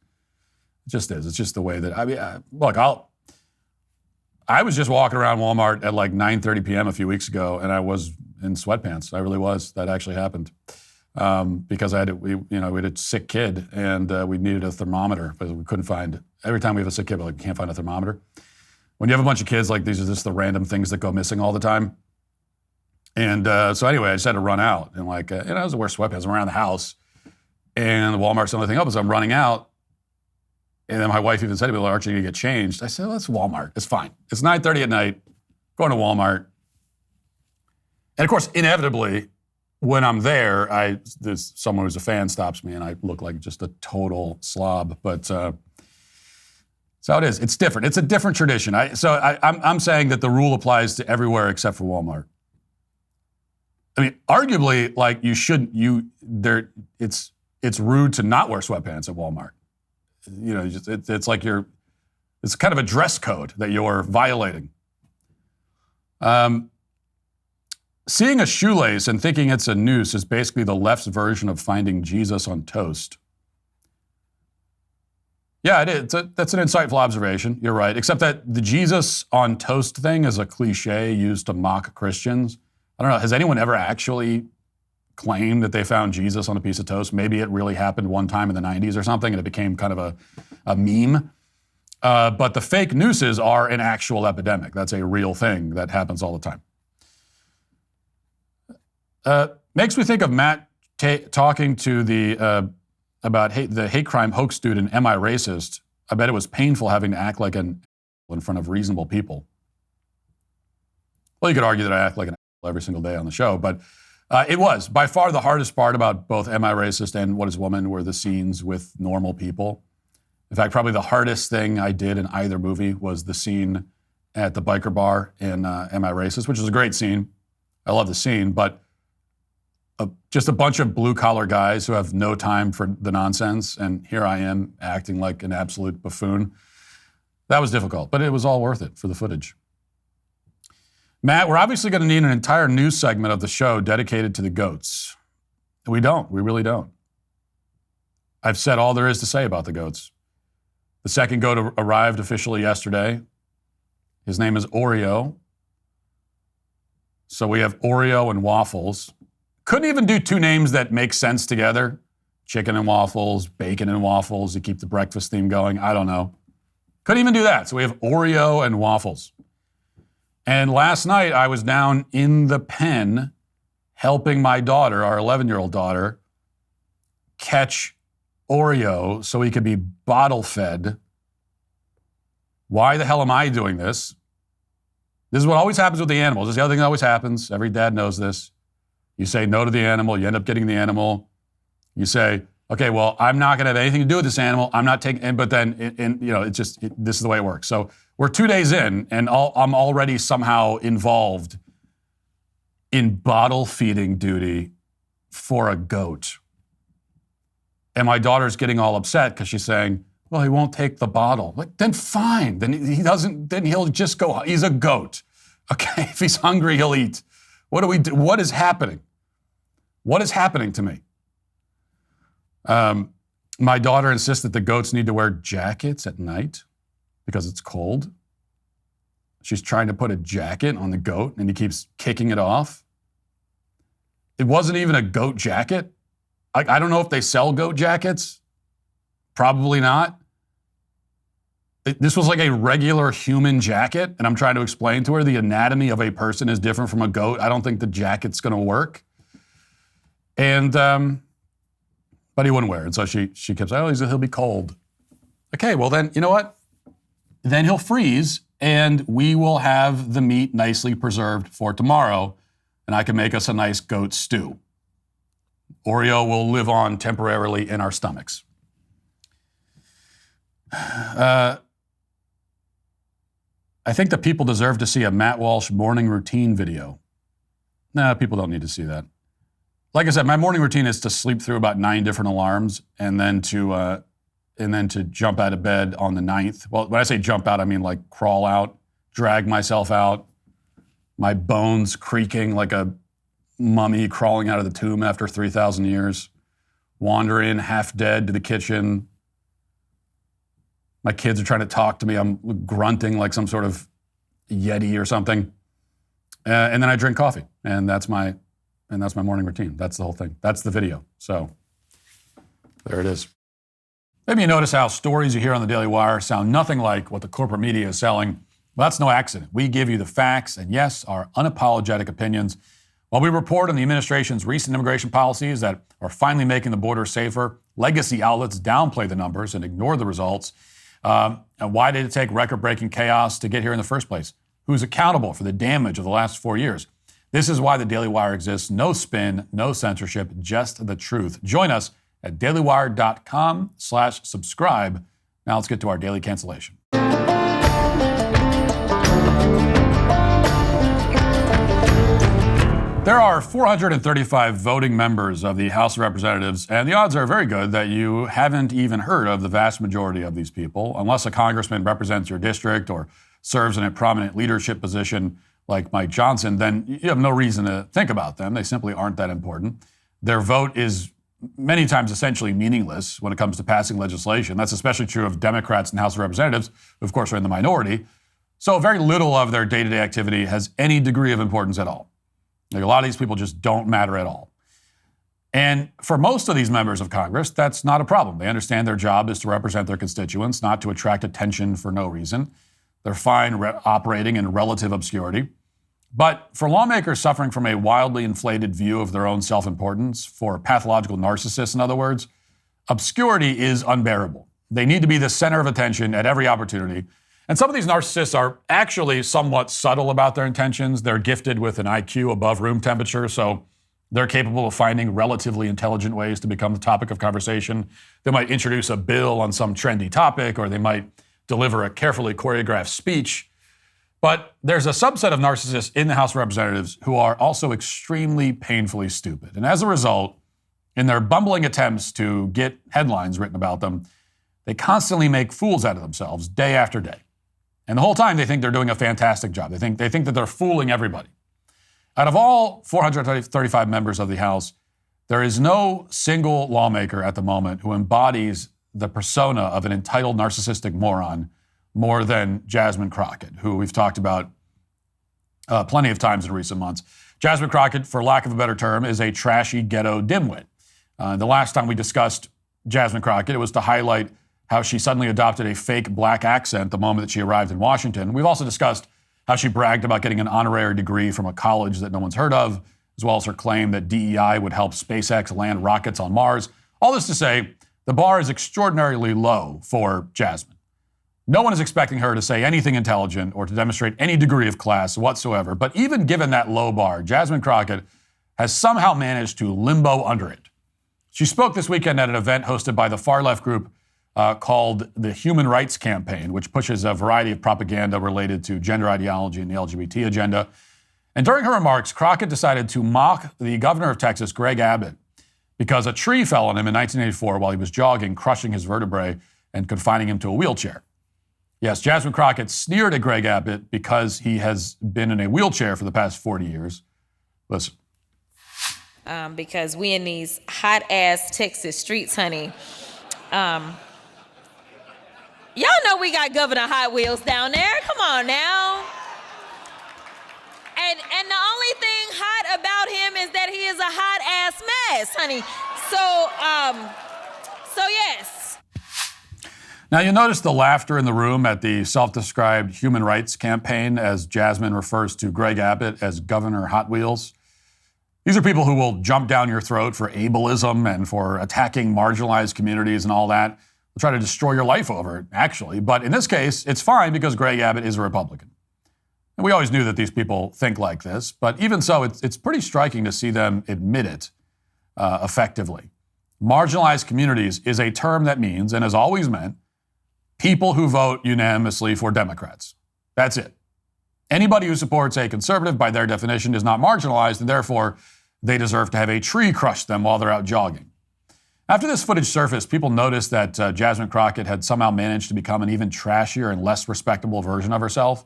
It just is. It's just the way that, I mean, look, I was just walking around Walmart at like 9:30 p.m. a few weeks ago, and I was in sweatpants. I really was. That actually happened. Because we had a sick kid and we needed a thermometer, but we couldn't find. Every time we have a sick kid, we can't find a thermometer. When you have a bunch of kids, like, these are just the random things that go missing all the time. And so anyway, I just had to run out and I was to wear sweatpants. I'm around the house, and Walmart's the only thing open, so I'm running out. And then my wife even said to me, "Well, aren't you going to get changed?" I said, "Well, it's Walmart. It's fine. It's 9:30 at night. Going to Walmart." And of course, inevitably, when I'm there, there's someone who's a fan stops me, and I look like just a total slob. But that's how it is. It's different. It's a different tradition. I'm saying that the rule applies to everywhere except for Walmart. I mean, arguably, like, it's rude to not wear sweatpants at Walmart. You know, it's like it's kind of a dress code that you're violating. Seeing a shoelace and thinking it's a noose is basically the left's version of finding Jesus on toast. Yeah, it is. That's an insightful observation. You're right. Except that the Jesus on toast thing is a cliche used to mock Christians. I don't know. Has anyone ever actually claimed that they found Jesus on a piece of toast? Maybe it really happened one time in the 90s or something, and it became kind of a meme. But the fake nooses are an actual epidemic. That's a real thing that happens all the time. Makes me think of Matt talking to about the hate crime hoax dude in Am I Racist? I bet it was painful having to act like an in front of reasonable people. Well, you could argue that I act like an every single day on the show, but it was. By far the hardest part about both Am I Racist and What is Woman were the scenes with normal people. In fact, probably the hardest thing I did in either movie was the scene at the biker bar in Am I Racist, which is a great scene. I love the scene, but just a bunch of blue-collar guys who have no time for the nonsense, and here I am acting like an absolute buffoon. That was difficult, but it was all worth it for the footage. Matt, we're obviously going to need an entire news segment of the show dedicated to the goats. We don't. We really don't. I've said all there is to say about the goats. The second goat arrived officially yesterday. His name is Oreo. So we have Oreo and Waffles. Couldn't even do two names that make sense together. Chicken and waffles, bacon and waffles, to keep the breakfast theme going. I don't know. Couldn't even do that. So we have Oreo and Waffles. And last night I was down in the pen helping my daughter, our 11-year-old daughter, catch Oreo so he could be bottle fed. Why the hell am I doing this? This is what always happens with the animals. This is the other thing that always happens. Every dad knows this. You say no to the animal, you end up getting the animal. You say, okay, well, I'm not going to have anything to do with this animal. I'm not taking, but then, this is the way it works. So we're 2 days in, and I'm already somehow involved in bottle feeding duty for a goat. And my daughter's getting all upset because she's saying, well, he won't take the bottle. Like, then fine. Then he doesn't, then he'll just go, he's a goat. Okay, if he's hungry, he'll eat. What do we do? What is happening? What is happening to me? My daughter insists that the goats need to wear jackets at night because it's cold. She's trying to put a jacket on the goat, and he keeps kicking it off. It wasn't even a goat jacket. I don't know if they sell goat jackets. Probably not. This was like a regular human jacket, and I'm trying to explain to her the anatomy of a person is different from a goat. I don't think the jacket's going to work. And But he wouldn't wear it. And so she kept saying, he'll be cold. Okay, well then, you know what? Then he'll freeze, and we will have the meat nicely preserved for tomorrow, and I can make us a nice goat stew. Oreo will live on temporarily in our stomachs. I think that people deserve to see a Matt Walsh morning routine video. No, people don't need to see that. Like I said, my morning routine is to sleep through about 9 different alarms and then to jump out of bed on the 9th. Well, when I say jump out, I mean like crawl out, drag myself out, my bones creaking like a mummy crawling out of the tomb after 3,000 years, wander in half dead to the kitchen. My kids are trying to talk to me. I'm grunting like some sort of Yeti or something. And then I drink coffee, and that's my morning routine. That's the whole thing. That's the video. So there it is. Maybe you notice how stories you hear on the Daily Wire sound nothing like what the corporate media is selling. Well, that's no accident. We give you the facts and, yes, our unapologetic opinions. While we report on the administration's recent immigration policies that are finally making the border safer, legacy outlets downplay the numbers and ignore the results. And why did it take record-breaking chaos to get here in the first place? Who's accountable for the damage of the last 4 years? This is why the Daily Wire exists. No spin, no censorship, just the truth. Join us at dailywire.com/subscribe. Now let's get to our daily cancellation. There are 435 voting members of the House of Representatives, and the odds are very good that you haven't even heard of the vast majority of these people, unless a congressman represents your district or serves in a prominent leadership position like Mike Johnson. Then you have no reason to think about them. They simply aren't that important. Their vote is many times essentially meaningless when it comes to passing legislation. That's especially true of Democrats in the House of Representatives, who of course are in the minority. So very little of their day-to-day activity has any degree of importance at all. Like, a lot of these people just don't matter at all. And for most of these members of Congress, that's not a problem. They understand their job is to represent their constituents, not to attract attention for no reason. They're fine operating in relative obscurity. But for lawmakers suffering from a wildly inflated view of their own self-importance, for pathological narcissists, in other words, obscurity is unbearable. They need to be the center of attention at every opportunity. And some of these narcissists are actually somewhat subtle about their intentions. They're gifted with an IQ above room temperature, so they're capable of finding relatively intelligent ways to become the topic of conversation. They might introduce a bill on some trendy topic, or they might deliver a carefully choreographed speech. But there's a subset of narcissists in the House of Representatives who are also extremely painfully stupid. And as a result, in their bumbling attempts to get headlines written about them, they constantly make fools out of themselves day after day. And the whole time they think they're doing a fantastic job. They think that they're fooling everybody. Out of all 435 members of the House, there is no single lawmaker at the moment who embodies the persona of an entitled narcissistic moron more than Jasmine Crockett, who we've talked about plenty of times in recent months. Jasmine Crockett, for lack of a better term, is a trashy ghetto dimwit. The last time we discussed Jasmine Crockett, it was to highlight how she suddenly adopted a fake black accent the moment that she arrived in Washington. We've also discussed how she bragged about getting an honorary degree from a college that no one's heard of, as well as her claim that DEI would help SpaceX land rockets on Mars. All this to say, the bar is extraordinarily low for Jasmine. No one is expecting her to say anything intelligent or to demonstrate any degree of class whatsoever. But even given that low bar, Jasmine Crockett has somehow managed to limbo under it. She spoke this weekend at an event hosted by the far-left group called the Human Rights Campaign, which pushes a variety of propaganda related to gender ideology and the LGBT agenda. And during her remarks, Crockett decided to mock the governor of Texas, Greg Abbott, because a tree fell on him in 1984 while he was jogging, crushing his vertebrae and confining him to a wheelchair. Yes, Jasmine Crockett sneered at Greg Abbott because he has been in a wheelchair for the past 40 years. Listen. Because we in these hot-ass Texas streets, honey. Y'all know we got Governor Hot Wheels down there. Come on now. And the only thing hot about him is that he is a hot-ass mess, honey. So yes. Now, you'll notice the laughter in the room at the self-described Human Rights Campaign as Jasmine refers to Greg Abbott as Governor Hot Wheels. These are people who will jump down your throat for ableism and for attacking marginalized communities and all that. They'll try to destroy your life over it, actually. But in this case, it's fine because Greg Abbott is a Republican. And we always knew that these people think like this. But even so, it's pretty striking to see them admit it effectively. Marginalized communities is a term that means, and has always meant, people who vote unanimously for Democrats. That's it. Anybody who supports a conservative, by their definition, is not marginalized, and therefore they deserve to have a tree crush them while they're out jogging. After this footage surfaced, people noticed that Jasmine Crockett had somehow managed to become an even trashier and less respectable version of herself,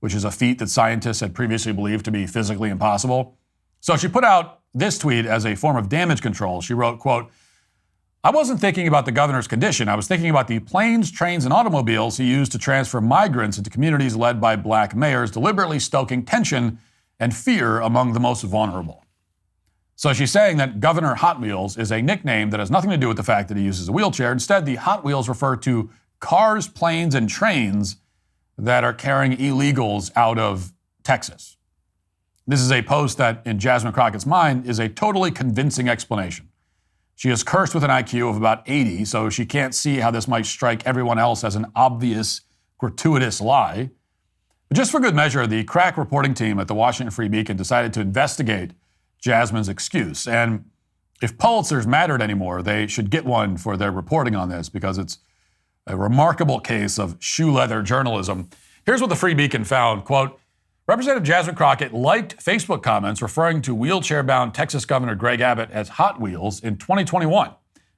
which is a feat that scientists had previously believed to be physically impossible. So she put out this tweet as a form of damage control. She wrote, quote, "I wasn't thinking about the governor's condition. I was thinking about the planes, trains, and automobiles he used to transfer migrants into communities led by black mayors, deliberately stoking tension and fear among the most vulnerable." So she's saying that Governor Hot Wheels is a nickname that has nothing to do with the fact that he uses a wheelchair. Instead, the Hot Wheels refer to cars, planes, and trains that are carrying illegals out of Texas. This is a post that, in Jasmine Crockett's mind, is a totally convincing explanation. She is cursed with an IQ of about 80, so she can't see how this might strike everyone else as an obvious, gratuitous lie. But just for good measure, the crack reporting team at the Washington Free Beacon decided to investigate Jasmine's excuse. And if Pulitzers mattered anymore, they should get one for their reporting on this, because it's a remarkable case of shoe leather journalism. Here's what the Free Beacon found. Quote, "Representative Jasmine Crockett liked Facebook comments referring to wheelchair-bound Texas Governor Greg Abbott as Hot Wheels in 2021,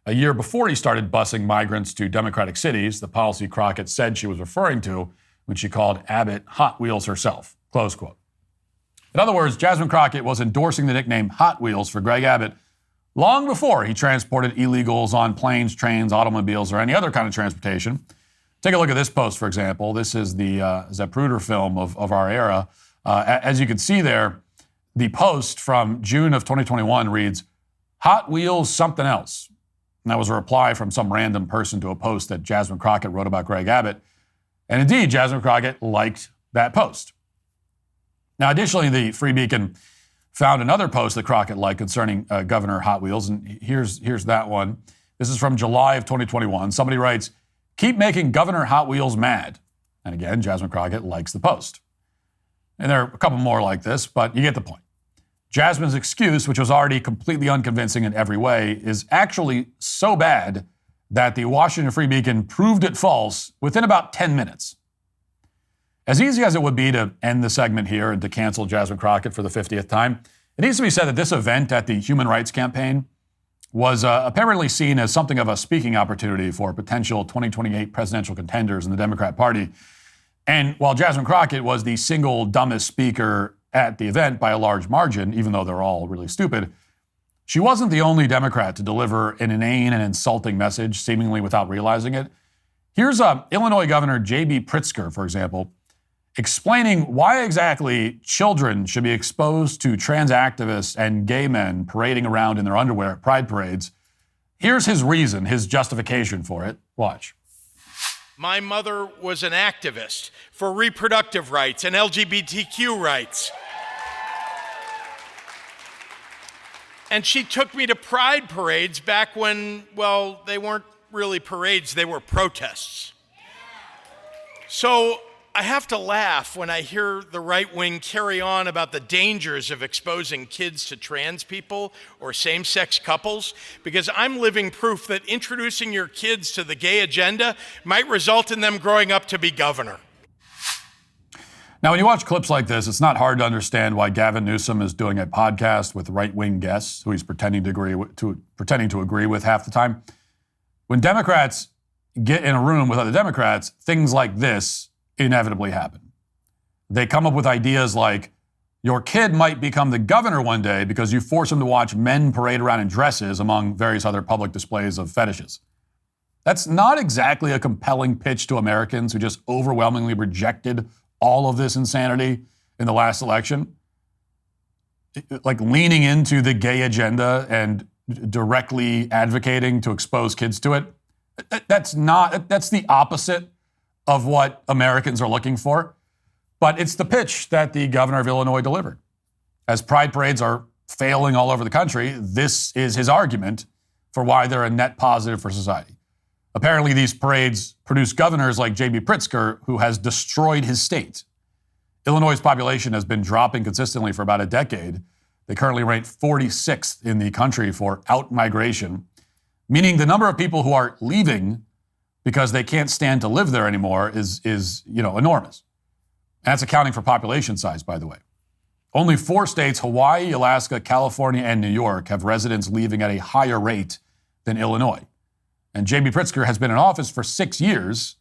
a year before he started busing migrants to Democratic cities, the policy Crockett said she was referring to when she called Abbott Hot Wheels herself." Close quote. In other words, Jasmine Crockett was endorsing the nickname Hot Wheels for Greg Abbott long before he transported illegals on planes, trains, automobiles, or any other kind of transportation. Take a look at this post, for example. This is the Zapruder film of our era. As you can see there, the post from June of 2021 reads, "Hot Wheels something else." And that was a reply from some random person to a post that Jasmine Crockett wrote about Greg Abbott. And indeed, Jasmine Crockett liked that post. Now, additionally, the Free Beacon found another post that Crockett liked concerning Governor Hot Wheels, and here's that one. This is from July of 2021. Somebody writes, "Keep making Governor Hot Wheels mad." And again, Jasmine Crockett likes the post. And there are a couple more like this, but you get the point. Jasmine's excuse, which was already completely unconvincing in every way, is actually so bad that the Washington Free Beacon proved it false within about 10 minutes. As easy as it would be to end the segment here and to cancel Jasmine Crockett for the 50th time, it needs to be said that this event at the Human Rights Campaign was apparently seen as something of a speaking opportunity for potential 2028 presidential contenders in the Democrat Party. And while Jasmine Crockett was the single dumbest speaker at the event by a large margin, even though they're all really stupid, she wasn't the only Democrat to deliver an inane and insulting message, seemingly without realizing it. Here's Illinois Governor J.B. Pritzker, for example, explaining why exactly children should be exposed to trans activists and gay men parading around in their underwear at pride parades. Here's his reason, his justification for it. Watch. "My mother was an activist for reproductive rights and LGBTQ rights. And she took me to pride parades back when, well, they weren't really parades, they were protests. So I have to laugh when I hear the right wing carry on about the dangers of exposing kids to trans people or same-sex couples, because I'm living proof that introducing your kids to the gay agenda might result in them growing up to be governor." Now, when you watch clips like this, it's not hard to understand why Gavin Newsom is doing a podcast with right-wing guests who he's pretending to agree with half the time. When Democrats get in a room with other Democrats, things like this inevitably happen. They come up with ideas like, your kid might become the governor one day because you force him to watch men parade around in dresses among various other public displays of fetishes. That's not exactly a compelling pitch to Americans who just overwhelmingly rejected all of this insanity in the last election. Like leaning into the gay agenda and directly advocating to expose kids to it. That's the opposite of what Americans are looking for. But it's the pitch that the governor of Illinois delivered. As pride parades are failing all over the country, this is his argument for why they're a net positive for society. Apparently, these parades produce governors like J.B. Pritzker, who has destroyed his state. Illinois' population has been dropping consistently for about a decade. They currently rank 46th in the country for out-migration, meaning the number of people who are leaving because they can't stand to live there anymore is enormous. And that's accounting for population size, by the way. Only 4 states, Hawaii, Alaska, California, and New York, have residents leaving at a higher rate than Illinois. And J.B. Pritzker has been in office for 6 years,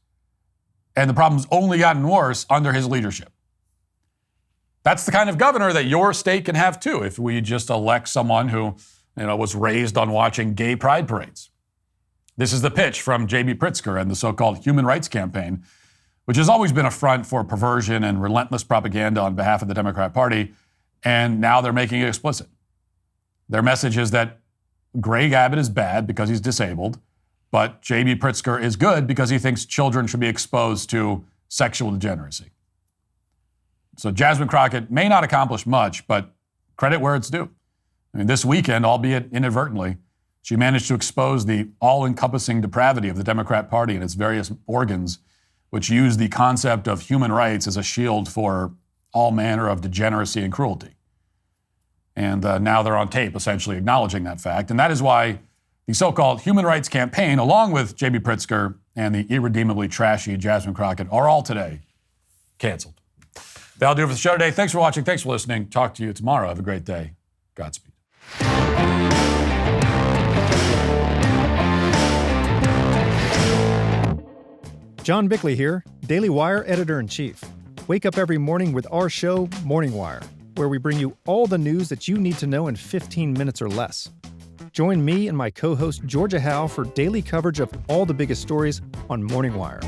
and the problem's only gotten worse under his leadership. That's the kind of governor that your state can have too, if we just elect someone who, was raised on watching gay pride parades. This is the pitch from J.B. Pritzker and the so-called Human Rights Campaign, which has always been a front for perversion and relentless propaganda on behalf of the Democrat Party, and now they're making it explicit. Their message is that Greg Abbott is bad because he's disabled, but J.B. Pritzker is good because he thinks children should be exposed to sexual degeneracy. So Jasmine Crockett may not accomplish much, but credit where it's due. This weekend, albeit inadvertently, she managed to expose the all-encompassing depravity of the Democrat Party and its various organs, which use the concept of human rights as a shield for all manner of degeneracy and cruelty. And now they're on tape essentially acknowledging that fact. And that is why the so-called Human Rights Campaign, along with J.B. Pritzker and the irredeemably trashy Jasmine Crockett, are all today canceled. That'll do it for the show today. Thanks for watching. Thanks for listening. Talk to you tomorrow. Have a great day. Godspeed. John Bickley here, DailyWire Editor-in-Chief. Wake up every morning with our show, Morning Wire, where we bring you all the news that you need to know in 15 minutes or less. Join me and my co-host Georgia Howe for daily coverage of all the biggest stories on Morning Wire.